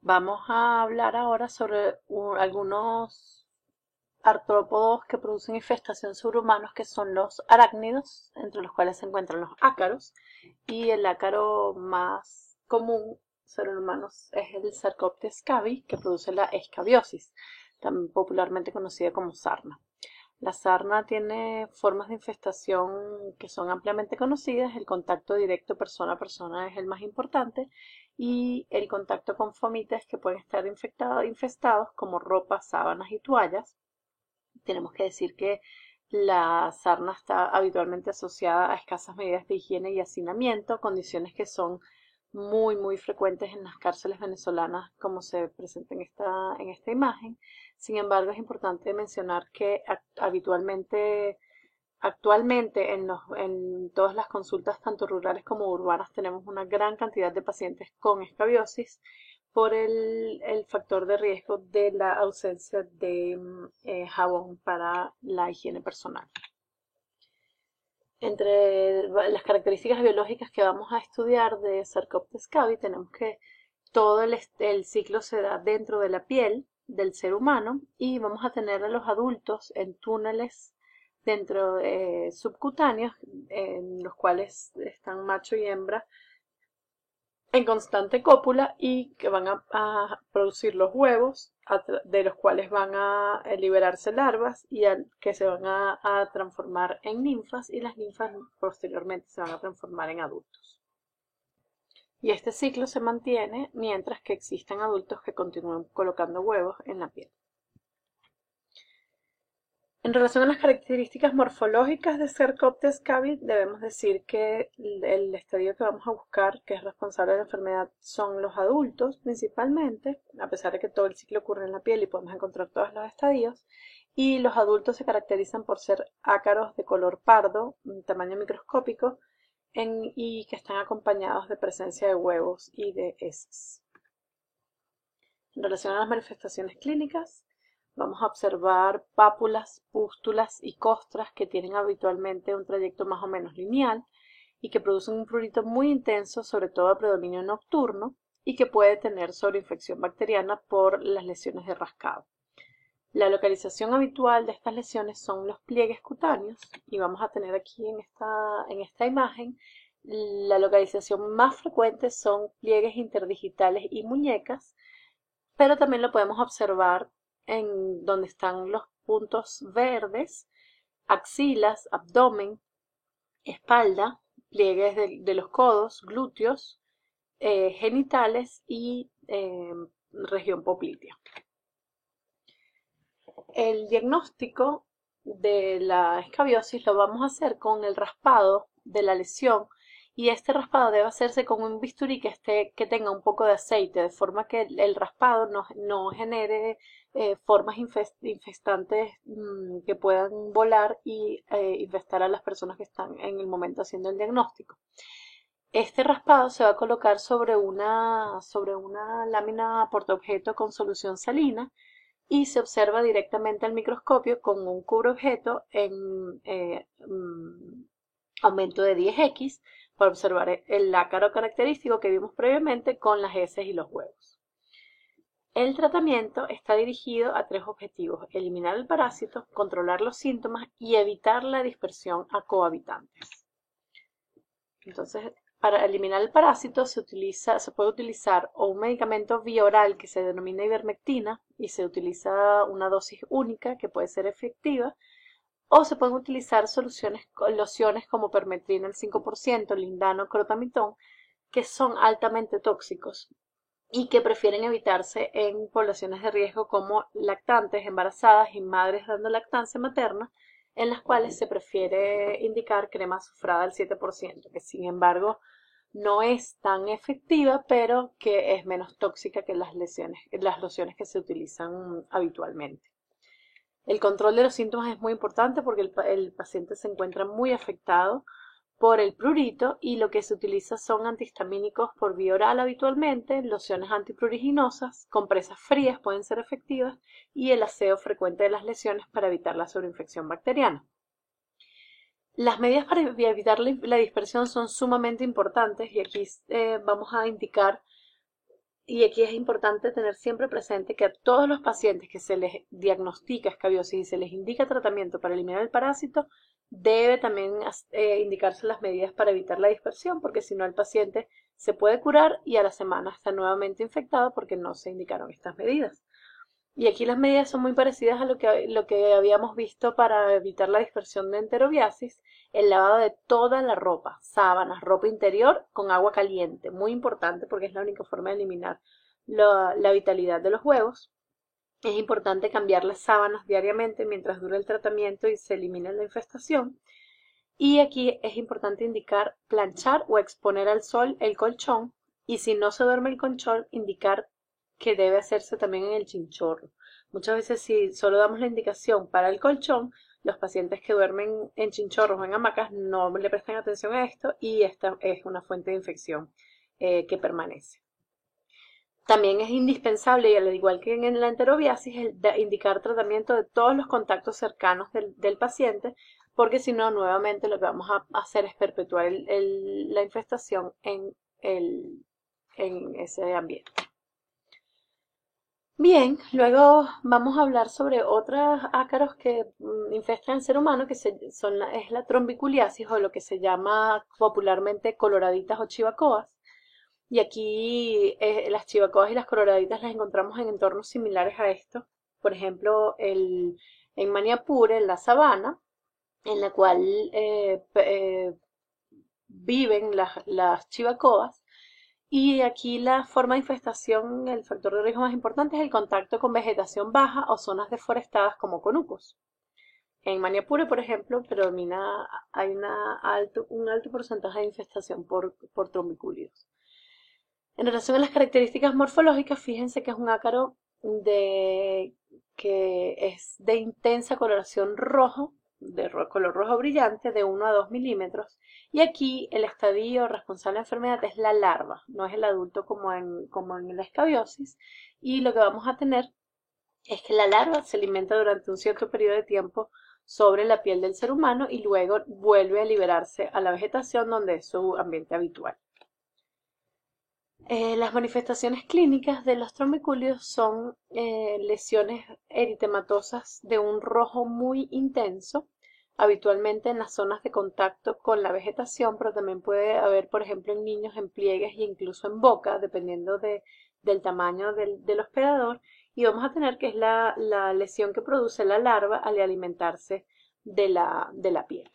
Vamos a hablar ahora sobre algunos artrópodos que producen infestación sobre humanos, que son los arácnidos, entre los cuales se encuentran los ácaros, y el ácaro más común sobre humanos es el Sarcoptes scabi, que produce la escabiosis, también popularmente conocida como sarna. La sarna tiene formas de infestación que son ampliamente conocidas. El contacto directo persona a persona es el más importante, y el contacto con fomites que pueden estar infestados, como ropa, sábanas y toallas. Tenemos que decir que la sarna está habitualmente asociada a escasas medidas de higiene y hacinamiento, condiciones que son muy frecuentes en las cárceles venezolanas, como se presenta en esta imagen. Sin embargo, es importante mencionar que actualmente en todas las consultas, tanto rurales como urbanas, tenemos una gran cantidad de pacientes con escabiosis por el factor de riesgo de la ausencia de jabón para la higiene personal. Entre las características biológicas que vamos a estudiar de Sarcoptes scabi, tenemos que todo el ciclo se da dentro de la piel del ser humano, y vamos a tener a los adultos en túneles dentro subcutáneos, en los cuales están macho y hembra en constante cópula, y que van a producir los huevos, de los cuales van a liberarse larvas que se van a transformar en ninfas, y las ninfas posteriormente se van a transformar en adultos. Y este ciclo se mantiene mientras que existan adultos que continúen colocando huevos en la piel. En relación a las características morfológicas de Sarcoptes scabi, debemos decir que el estadio que vamos a buscar, que es responsable de la enfermedad, son los adultos principalmente, a pesar de que todo el ciclo ocurre en la piel y podemos encontrar todos los estadios. Y los adultos se caracterizan por ser ácaros de color pardo, tamaño microscópico, y que están acompañados de presencia de huevos y de heces. En relación a las manifestaciones clínicas, vamos a observar pápulas, pústulas y costras que tienen habitualmente un trayecto más o menos lineal y que producen un prurito muy intenso, sobre todo a predominio nocturno, y que puede tener sobreinfección bacteriana por las lesiones de rascado. La localización habitual de estas lesiones son los pliegues cutáneos, y vamos a tener aquí en esta imagen la localización más frecuente son pliegues interdigitales y muñecas, pero también lo podemos observar en donde están los puntos verdes, axilas, abdomen, espalda, pliegues de los codos, glúteos, genitales y región poplitea. El diagnóstico de la escabiosis lo vamos a hacer con el raspado de la lesión, y este raspado debe hacerse con un bisturí que tenga un poco de aceite, de forma que el raspado no genere formas infestantes que puedan volar y infestar a las personas que están en el momento haciendo el diagnóstico. Este raspado se va a colocar sobre una lámina portaobjeto con solución salina, y se observa directamente al microscopio con un cubreobjeto en aumento de 10x para observar el ácaro característico que vimos previamente con las heces y los huevos. El tratamiento está dirigido a tres objetivos: eliminar el parásito, controlar los síntomas y evitar la dispersión a cohabitantes. Entonces, para eliminar el parásito se puede utilizar o un medicamento vía oral que se denomina ivermectina, y se utiliza una dosis única que puede ser efectiva, o se pueden utilizar lociones como permetrina al 5%, lindano, crotamitón, que son altamente tóxicos y que prefieren evitarse en poblaciones de riesgo como lactantes, embarazadas y madres dando lactancia materna, en las cuales se prefiere indicar crema azufrada al 7%, que sin embargo no es tan efectiva, pero que es menos tóxica que las lociones que se utilizan habitualmente. El control de los síntomas es muy importante porque el paciente se encuentra muy afectado por el prurito, y lo que se utiliza son antihistamínicos por vía oral habitualmente, lociones antipruriginosas, compresas frías pueden ser efectivas, y el aseo frecuente de las lesiones para evitar la sobreinfección bacteriana. Las medidas para evitar la dispersión son sumamente importantes, y aquí vamos a indicar Y aquí es importante tener siempre presente que a todos los pacientes que se les diagnostica escabiosis y se les indica tratamiento para eliminar el parásito, debe también indicarse las medidas para evitar la dispersión, porque si no el paciente se puede curar y a la semana está nuevamente infectado porque no se indicaron estas medidas. Y aquí las medidas son muy parecidas a lo que habíamos visto para evitar la dispersión de enterobiasis, el lavado de toda la ropa, sábanas, ropa interior con agua caliente, muy importante porque es la única forma de eliminar la vitalidad de los huevos. Es importante cambiar las sábanas diariamente mientras dura el tratamiento y se elimine la infestación. Y aquí es importante indicar planchar o exponer al sol el colchón, y si no se duerme el colchón, indicar que debe hacerse también en el chinchorro. Muchas veces si solo damos la indicación para el colchón, los pacientes que duermen en chinchorros o en hamacas no le prestan atención a esto y esta es una fuente de infección que permanece. También es indispensable, y al igual que en la enterobiasis, indicar tratamiento de todos los contactos cercanos del paciente, porque si no, nuevamente lo que vamos a hacer es perpetuar la infestación en ese ambiente. Bien, luego vamos a hablar sobre otros ácaros que infestan al ser humano, que es la trombiculiasis, o lo que se llama popularmente coloraditas o chivacoas. Y aquí las chivacoas y las coloraditas las encontramos en entornos similares a esto. Por ejemplo, en Maniapure, en la sabana, en la cual viven las chivacoas. Y aquí la forma de infestación, el factor de riesgo más importante es el contacto con vegetación baja o zonas deforestadas como conucos. En Maniapure, por ejemplo, hay un alto porcentaje de infestación por trombicúlidos. En relación a las características morfológicas, fíjense que es un ácaro que es de intensa coloración rojo, color rojo brillante, de 1 a 2 milímetros. Y aquí el estadio responsable de la enfermedad es la larva, no es el adulto como en la escabiosis. Y lo que vamos a tener es que la larva se alimenta durante un cierto periodo de tiempo sobre la piel del ser humano y luego vuelve a liberarse a la vegetación, donde es su ambiente habitual. Las manifestaciones clínicas de los trombicúlidos son lesiones eritematosas de un rojo muy intenso, habitualmente en las zonas de contacto con la vegetación, pero también puede haber, por ejemplo, en niños en pliegues e incluso en boca, dependiendo del tamaño del hospedador, y vamos a tener que es la lesión que produce la larva al alimentarse de la piel.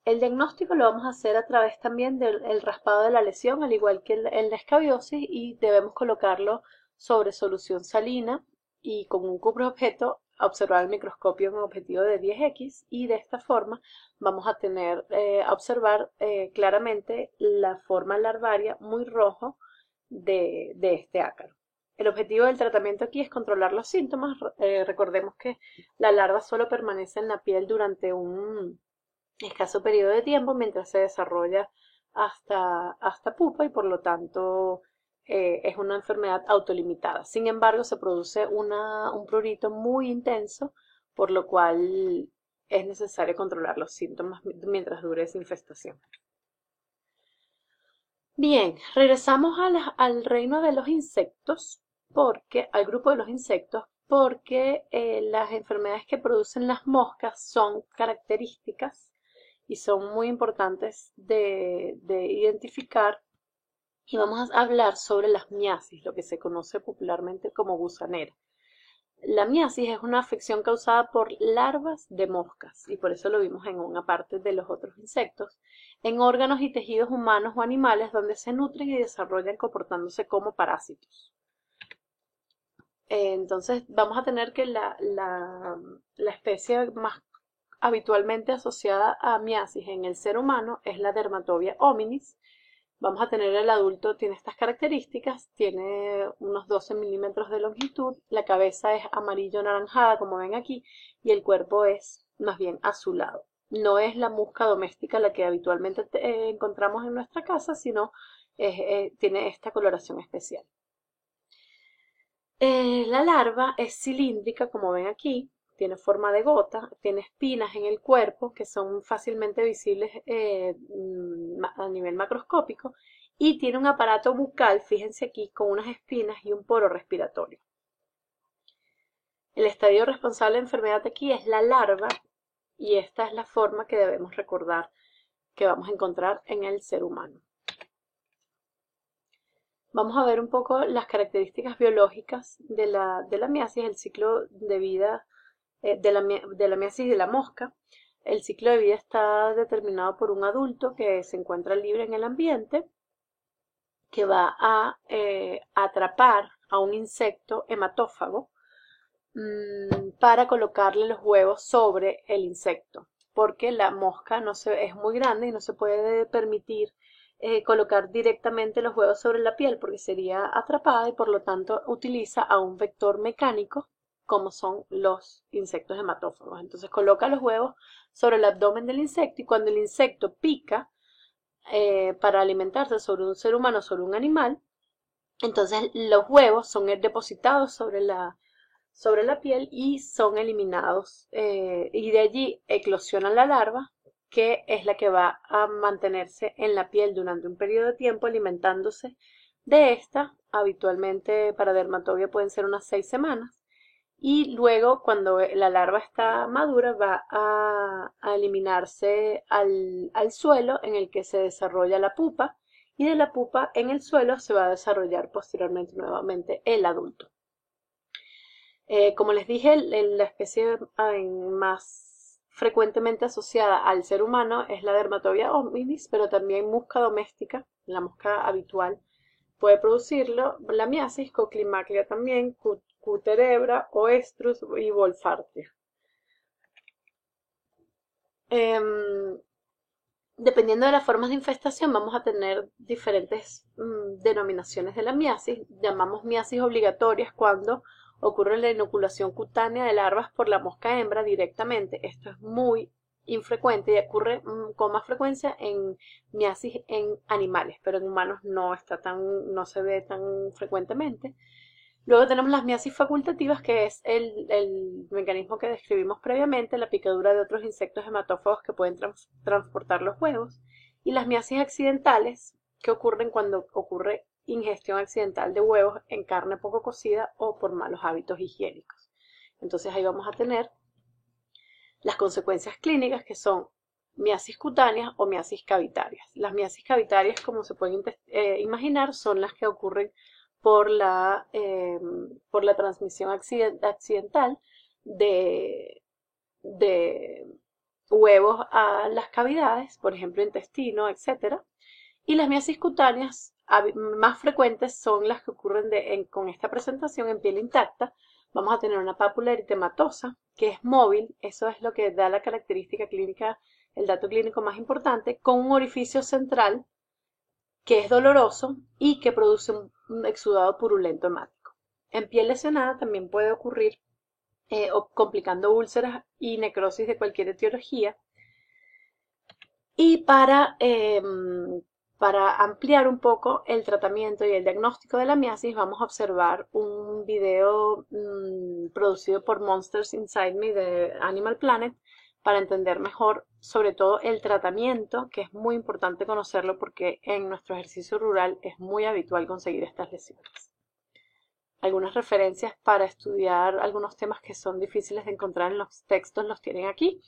El diagnóstico lo vamos a hacer a través también del raspado de la lesión, al igual que en la escabiosis, y debemos colocarlo sobre solución salina y con un cubreobjeto observar el microscopio en un objetivo de 10x, y de esta forma vamos a observar claramente la forma larvaria muy rojo de este ácaro. El objetivo del tratamiento aquí es controlar los síntomas. Recordemos que la larva solo permanece en la piel durante un escaso periodo de tiempo mientras se desarrolla hasta pupa, y por lo tanto es una enfermedad autolimitada. Sin embargo, se produce un prurito muy intenso, por lo cual es necesario controlar los síntomas mientras dure esa infestación. Bien, regresamos al reino de los insectos, al grupo de los insectos, porque las enfermedades que producen las moscas son características y son muy importantes de identificar, y vamos a hablar sobre las miasis, lo que se conoce popularmente como gusanera. La miasis es una afección causada por larvas de moscas, y por eso lo vimos en una parte de los otros insectos, en órganos y tejidos humanos o animales donde se nutren y desarrollan comportándose como parásitos. Entonces vamos a tener que la especie más habitualmente asociada a miasis en el ser humano es la Dermatobia hominis. Vamos a tener el adulto, tiene estas características, tiene unos 12 milímetros de longitud, la cabeza es amarillo-naranjada, como ven aquí, y el cuerpo es más bien azulado. No es la musca doméstica la que habitualmente encontramos en nuestra casa, sino tiene esta coloración especial. La larva es cilíndrica, como ven aquí, tiene forma de gota, tiene espinas en el cuerpo que son fácilmente visibles a nivel macroscópico, y tiene un aparato bucal, fíjense aquí, con unas espinas y un poro respiratorio. El estadio responsable de enfermedad aquí es la larva y esta es la forma que debemos recordar que vamos a encontrar en el ser humano. Vamos a ver un poco las características biológicas de la miasis, el ciclo de vida de la miasis de la mosca. El ciclo de vida está determinado por un adulto que se encuentra libre en el ambiente, que va a atrapar a un insecto hematófago para colocarle los huevos sobre el insecto, porque la mosca es muy grande y no se puede permitir colocar directamente los huevos sobre la piel porque sería atrapada y por lo tanto utiliza a un vector mecánico como son los insectos hematófagos. Entonces coloca los huevos sobre el abdomen del insecto y cuando el insecto pica para alimentarse sobre un ser humano, sobre un animal, entonces los huevos son depositados sobre la piel y son eliminados y de allí eclosiona la larva, que es la que va a mantenerse en la piel durante un periodo de tiempo alimentándose de esta. Habitualmente para dermatobia pueden ser unas 6 semanas y luego cuando la larva está madura va a eliminarse al suelo en el que se desarrolla la pupa y de la pupa en el suelo se va a desarrollar posteriormente nuevamente el adulto. Como les dije, la especie más frecuentemente asociada al ser humano es la Dermatobia hominis, pero también mosca doméstica, la mosca habitual, puede producirlo. La miasis, Coclimaclia también, Cuterebra, Oestrus y Wolfartia. Dependiendo de las formas de infestación, vamos a tener diferentes denominaciones de la miasis. Llamamos miasis obligatorias cuando ocurre la inoculación cutánea de larvas por la mosca hembra directamente. Esto es muy infrecuente y ocurre con más frecuencia en miasis en animales, pero en humanos no se ve tan frecuentemente. Luego tenemos las miasis facultativas, que es el mecanismo que describimos previamente, la picadura de otros insectos hematófagos que pueden transportar los huevos. Y las miasis accidentales, que ocurren cuando ocurre ingestión accidental de huevos en carne poco cocida o por malos hábitos higiénicos. Entonces ahí vamos a tener las consecuencias clínicas, que son miasis cutáneas o miasis cavitarias. Las miasis cavitarias, como se pueden imaginar, son las que ocurren por la transmisión accidental de huevos a las cavidades, por ejemplo intestino, etc. Y las miasis cutáneas más frecuentes son las que ocurren con esta presentación en piel intacta. Vamos a tener una pápula eritematosa que es móvil, eso es lo que da la característica clínica, el dato clínico más importante, con un orificio central que es doloroso y que produce un exudado purulento hemático. En piel lesionada también puede ocurrir complicando úlceras y necrosis de cualquier etiología. Y para ampliar un poco el tratamiento y el diagnóstico de la miasis, vamos a observar un video producido por Monsters Inside Me de Animal Planet para entender mejor, sobre todo el tratamiento, que es muy importante conocerlo porque en nuestro ejercicio rural es muy habitual conseguir estas lesiones. Algunas referencias para estudiar algunos temas que son difíciles de encontrar en los textos los tienen aquí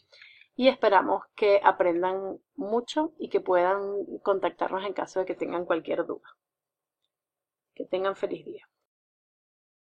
y esperamos que aprendan mucho y que puedan contactarnos en caso de que tengan cualquier duda. Que tengan feliz día.